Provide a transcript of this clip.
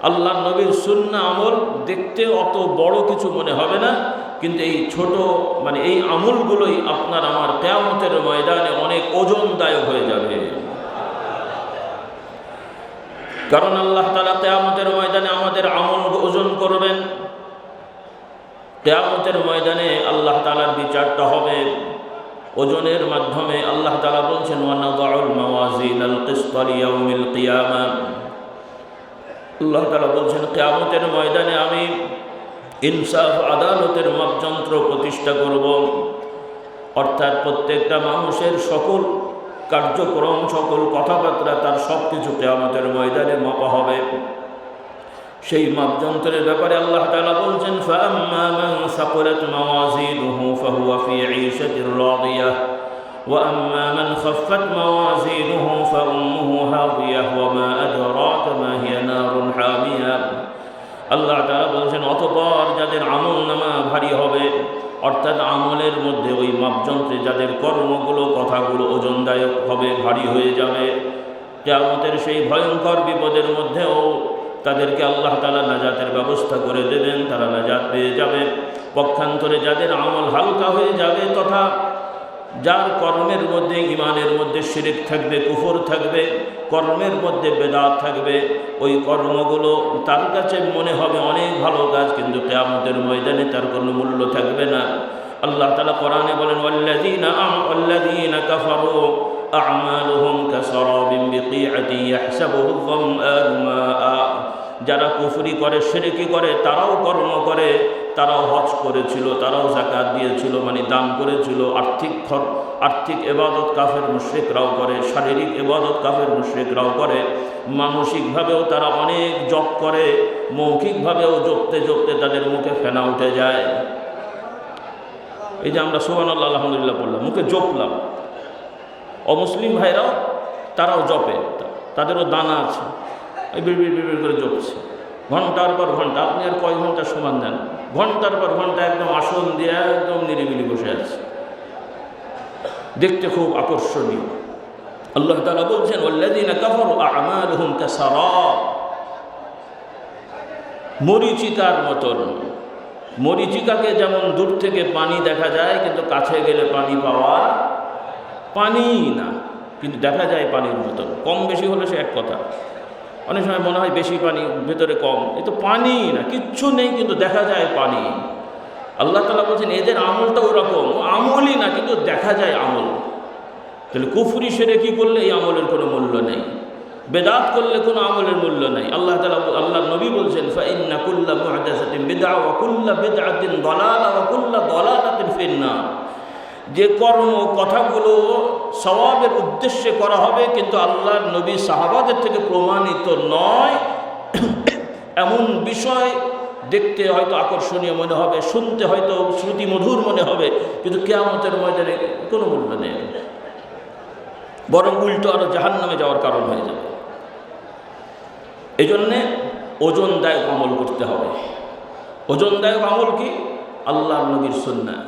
আল্লাহর নবীর সুন্নাহ আমল দেখতে অত বড় কিছু মনে হবে না, কিন্তু এই ছোট এই আমলগুলোই আপনার আমার কিয়ামতের ময়দানে অনেক ওজনদায়ক হয়ে যাবে। কারণ আল্লাহ তাআলা কিয়ামতের ময়দানে আমাদের আমল ওজন করবেন। কিয়ামতের ময়দানে আল্লাহ তাআলার বিচারটা হবে ওজনের মাধ্যমে। আল্লাহ তাআলা বলছেন, ওয়া নাযাউল মাওয়াজিনাল কিসতা লিয়াউমিল কিয়ামাহ। আল্লাহ তাআলা বলছেন, কিয়ামতের ময়দানে আমি ইনসাফ আদালতের মাপযন্ত্র প্রতিষ্ঠা করব। অর্থাৎ প্রত্যেকটা মানুষের সকল কার্যক্রম, সকল কথাবার্তা, তার সব কিছু কিয়ামতের ময়দানে মাপা হবে। সেই মাপযন্ত্রের ব্যাপারে আল্লাহ তাআলা বলছেন, ফাআম্মা মান সাকুলাত মাওয়াজিনুহু ফাহুয়া ফি ঈশাতির রাদিয়াহ ওয়া আম্মা মান খাফফাত মাওয়াজিনুহু ফাউম্মুহু হাওিয়াহ ওয়া মা আদরাকা মা হিয়া নারুন হামিয়া। আল্লাহ তাআলা বলছেন, অতঃপর যাদের আমলনামা ভারী হবে, অর্থাৎ আমলের মধ্যে ওই মাপযন্ত্রে যাদের কর্মগুলো, কথাগুলো ওজনদায়ক হবে, ভারী হয়ে যাবে, কিয়ামতের সেই ভয়ঙ্কর বিপদের মধ্যেও তাদেরকে আল্লাহ তাআলা নাজাতের ব্যবস্থা করে দেবেন, তারা নাজাত পেয়ে যাবে। পক্ষান্তরে যাদের আমল হালকা হয়ে যাবে, তথা যার কর্মের মধ্যে, ইমানের মধ্যে শিরক থাকবে, কুফর থাকবে, কর্মের মধ্যে বেদাত থাকবে, ওই কর্মগুলো তার কাছে মনে হবে অনেক ভালো কাজ, কিন্তু কিয়ামতের ময়দানে তার কোনো মূল্য থাকবে না। আল্লাহ তাআলা কোরআনে বলেন, ওয়াল্লাযীনা কাফারু আ'মালুহুম কাসারাবিন বিকিআতিন ইয়াহসাবুহু আয-যামআনু মাআ। যারা কুফরি করে, শিরকি করে, তারাও কর্ম করে, তারাও হজ করেছিল, তারাও যাকাত দিয়েছিল, দান করেছিল, আর্থিক ইবাদত কাফের মুশরিকরাও করে, শারীরিক ইবাদত কাফের মুশরিকরাও করে, মানসিকভাবেও তারা অনেক জপ করে, মৌখিকভাবেও জপতে জপতে তাদের মুখে ফেনা উঠে যায়। এই যে আমরা সুবহানাল্লাহ আলহামদুলিল্লাহ বললাম, মুখে জপলাম, অমুসলিম ভাইরাও তারাও জপে, তাদেরও দানা আছে, বিড় বিড় করে জপছে ঘন্টার পর ঘন্টা। আপনি আর কয় ঘন্টা সমান দেন? ঘন্টার পর ঘন্টা একদম আসন দিয়ে একদম নিরিবিলি বসে আছে, দেখতে খুব আকর্ষণীয়। আল্লাহ তাআলা বলছেন, ওয়াল্লাযীনা কাফারু আ'মালুহুম কাসারাব, মরীচিকার মতন। মরীচিকাকে যেমন দূর থেকে পানি দেখা যায়, কিন্তু কাছে গেলে পানি পাওয়া পানি না, কিন্তু দেখা যায় পানির মতন। কম বেশি হলে সে এক কথা, অনেক সময় মনে হয় বেশি পানি, ভেতরে কম, এ তো পানি না, কিচ্ছু নেই, কিন্তু দেখা যায় পানি। আল্লাহ তাআলা বলছেন, এদের আমলটা ওরকম, আমলই না, কিন্তু দেখা যায় আমল। তাহলে কুফরি শিরকি করলে এই আমলের কোনো মূল্য নেই, বেদাত করলে কোনো আমলের মূল্য নেই। আল্লাহ তাআলা, আল্লাহর নবী বলছেন, ফাইন্না কুল্লা মুহদাসাতিন বিদআ ওয়া কুল্লা বিদআতিন দালালা ওয়া কুল্লা দালালাতিন ফিন্নার। যে কর্ম, কথাগুলো সওয়াবের উদ্দেশ্যে করা হবে, কিন্তু আল্লাহর নবী সাহাবাদের থেকে প্রমাণিত নয়, এমন বিষয় দেখতে হয়তো আকর্ষণীয় মনে হবে, শুনতে হয়তো শ্রুতি মধুর মনে হবে, কিন্তু কিয়ামতের ময়দানে কোনো মূল্য নেই, বরং উল্টো আরো জাহান্নামে যাওয়ার কারণ হয়ে যাবে। এই জন্যে ওজনদায়ক আমল করতে হবে। ওজনদায়ক আমল কি? আল্লাহর নবীর সুন্নাহ।